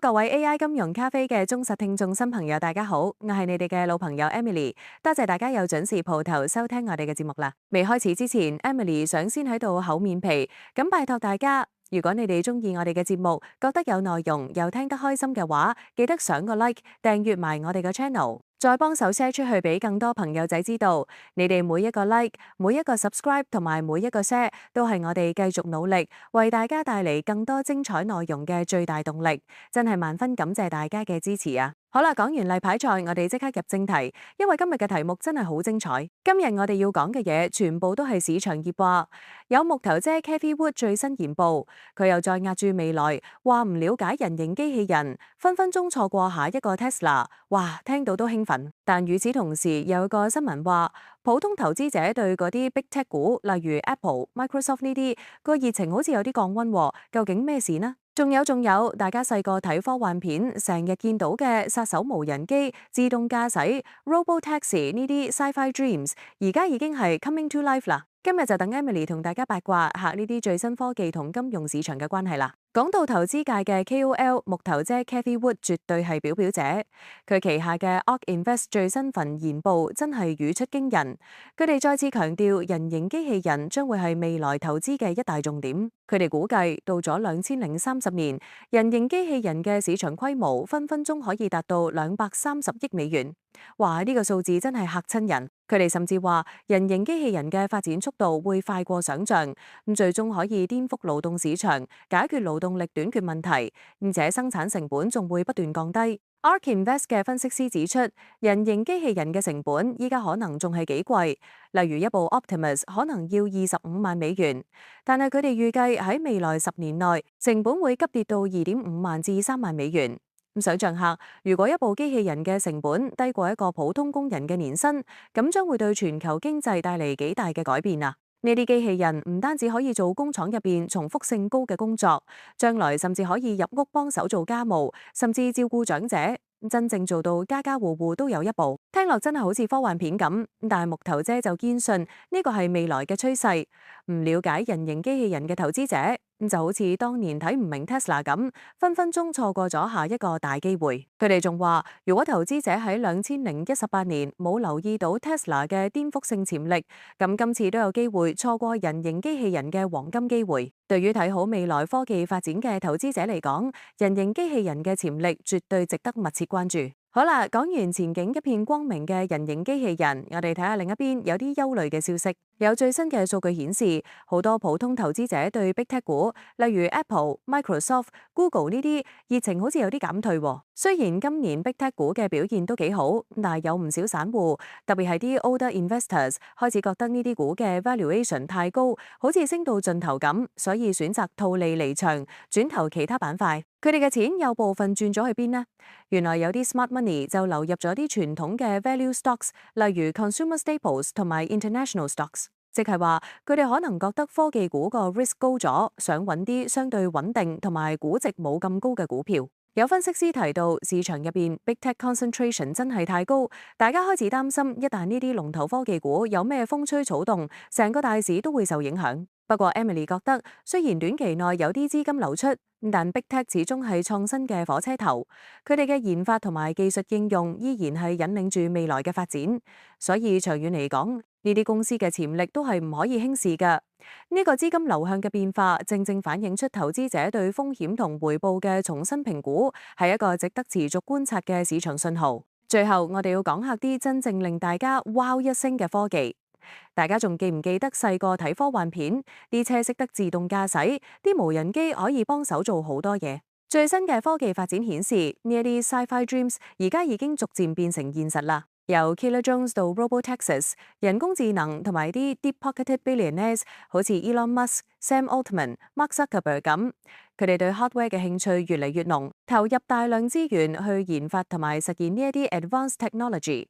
各位 AI 金融咖啡嘅忠實聽眾新朋友，大家好，我係你哋嘅老朋友 Emily，多謝大家有準時蒲頭收聽我哋嘅節目啦。未開始之前，Emily 想先喺度厚面皮，咁拜託大家，如果你哋中意我哋嘅節目，覺得有內容又聽得開心嘅話，記得上個 like，訂閱埋我哋嘅 channel。再幫手 share 出去俾更多朋友仔知道，你哋每一個 like、每一個 subscribe 同埋每一個 share 都係我哋繼續努力為大家帶嚟更多精彩內容嘅最大動力，真係萬分感謝大家嘅支持啊！好啦，講完例牌賽，我哋即刻入正題，因為今日嘅題目真係好精彩。今日我哋要講嘅嘢全部都係市場熱話，有木頭姐 Cathie Wood 最新研報，佢又再壓住未來，話唔了解人形機器人，分分鐘錯過下一個 Tesla， 哇，聽到都興奮。但與此同時，有個新聞話，普通投資者對嗰啲 Big Tech 股，例如 Apple、Microsoft 呢啲個熱情好似有啲降溫喎，究竟咩事呢？仲有，大家細個睇科幻片，成日見到嘅殺手無人機、自動駕駛、Robotaxi 呢啲 Sci-Fi Dreams，而家已經係 coming to life 啦。今日就等 Emily 同大家八卦下呢啲最新科技同金融市場嘅關係啦。講到投資界嘅 KOL 木頭姐 Cathie Wood 絕對係表表姐，佢旗下嘅 ARK Invest 最新份研報真係語出驚人。佢哋再次強調人形機器人將會係未來投資嘅一大重點。佢哋估計到咗2030年，人形機器人嘅市場規模分分鐘可以達到230億美元。哇！呢個數字真係嚇親人。佢哋甚至話，人形機器人嘅發展速度會快過想像，最終可以顛覆勞動市場，解決勞動力短缺問題，而且生產成本仲會不斷降低。ARK Invest 嘅分析師指出，人形機器人嘅成本依家可能仲係幾貴，例如一部 Optimus 可能要25萬美元，但係佢哋預計喺未來10年內，成本會急跌到2.5萬至3萬美元。咁想象下，如果一部機器人嘅成本低過一個普通工人嘅年薪，咁將會對全球經濟帶嚟幾大嘅改變啊！呢啲機器人唔單止可以做工廠入邊重複性高嘅工作，將來甚至可以入屋幫手做家務，甚至照顧長者，真正做到家家戶戶都有一部。聽落真係好似科幻片咁，但係木頭姐就堅信呢個係未來嘅趨勢。唔了解人形機器人嘅投資者，就好似當年睇唔明 Tesla 咁，分分鐘錯過咗下一個大機會。佢哋仲話，如果投資者喺2018年冇留意到 Tesla 嘅顛覆性潛力，咁今次都有機會錯過人形機器人嘅黃金機會。對於睇好未來科技發展嘅投資者嚟講，人形機器人嘅潛力絕對值得密切關注。好啦，講完前景一片光明嘅人形機器人，我哋睇下另一邊有啲憂慮嘅消息。有最新嘅數據顯示，好多普通投資者對 Big Tech 股，例如 Apple、Microsoft、Google 呢啲熱情好似有啲減退喎。雖然今年 Big Tech 股嘅表現都幾好，但係有唔少散戶，特別係啲 older investors 開始覺得呢啲股嘅 valuation 太高，好似升到盡頭咁，所以選擇套利離場，轉投其他板塊。佢哋嘅錢有部分轉咗去邊呢？原來有啲 smart money 就流入咗啲傳統嘅 value stocks，例如 consumer staples 同埋 international stocks， 即係話佢哋可能覺得科技股個 risk 高咗，想揾啲相對穩定同埋估值冇咁高嘅股票。有分析師提到，市場入邊 big tech concentration 真係太高，大家開始擔心一旦呢啲龍頭科技股有咩風吹草動，成個大市都會受影響。不過 Emily 覺得，雖然短期內有啲資金流出，但 Big Tech 始終係創新嘅火車頭，佢哋嘅研發同埋技術應用依然係引領住未來嘅發展，所以長遠嚟講，呢啲公司嘅潛力都係唔可以輕視㗎。呢個資金流向嘅變化，正正反映出投資者對風險同回報嘅重新評估，係一個值得持續觀察嘅市場信號。最後，我哋要講下啲真正令大家 wow 一聲嘅科技。大家仲記唔記得細個睇科幻片，啲車識得自動駕駛，啲無人機可以幫手做好多嘢。最新嘅科技發展顯示，呢一啲 Sci-Fi Dreams 而家已經逐漸變成現實啦。由 Killer Drones 到 Robotaxis， 人工智能同埋啲 deep-pocketed billionaires， 好似 Elon Musk、Sam Altman、Mark Zuckerberg 咁，佢哋對 hardware 嘅興趣越嚟越濃，投入大量資源去研發同埋實現呢一啲 advanced technology。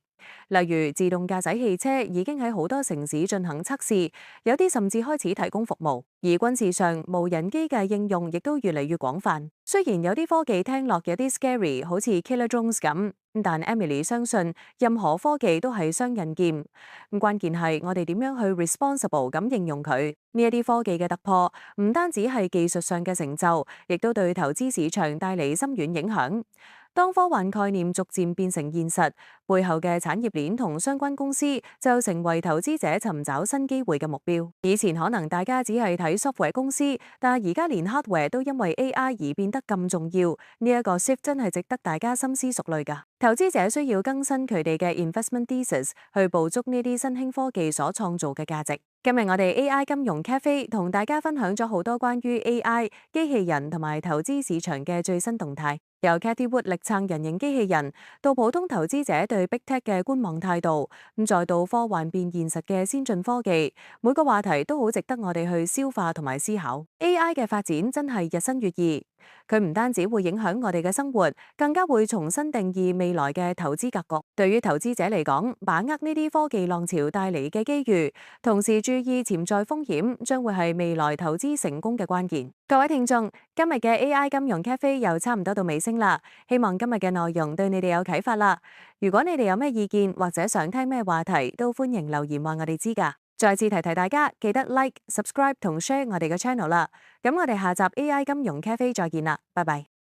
例如自動駕駛汽車已經喺好多城市進行測試，有啲甚至開始提供服務。而軍事上，無人機嘅應用亦都越嚟越廣泛。雖然有啲科技聽落有啲 scary，好似 Killer Drones 咁，但 Emily 相信任何科技都係雙刃劍。關鍵係我哋點樣去 responsible 咁應用佢。呢一啲科技嘅突破，唔單止係技術上嘅成就，亦都對投資市場帶嚟深遠影響。當科幻概念逐漸變成現實，背後嘅產業鏈同相關公司就成為投資者尋找新機會嘅目標。以前可能大家只係睇 software 公司，但係而家連 hardware 都因為 AI 而變得咁重要，呢一個 shift 真係值得大家深思熟慮㗎。投資者需要更新佢哋嘅 investment thesis，去捕捉呢啲新興科技所創造嘅價值。今日我哋 AI 金融 Cafe 同大家分享咗好多關於 AI、機器人同埋投資市場嘅最新動態，由 Cathy Wood 力撐人形機器人，到普通投資者對 Big Tech 嘅觀望態度，再到科幻變現實嘅先進科技，每個話題都好值得我哋去消化同埋思考。AI 嘅發展真係日新月異，佢唔單止會影響我哋嘅生活，更加會重新定義未來嘅投資格局。對於投資者嚟講，把握呢啲科技浪潮帶嚟嘅機遇，同時注意潛在風險，將會係未來投資成功嘅關鍵。各位聽眾，今日嘅 AI 金融 Cafe 又差唔多到尾聲啦，希望今日嘅內容對你哋有啟發啦。如果你哋有咩意見或者想聽咩話題，都歡迎留言話我哋知㗎。再次提提大家，記得 like、subscribe 同 share 我哋嘅 channel 啦。咁我哋下集 AI 金融 Cafe 再見啦，拜拜。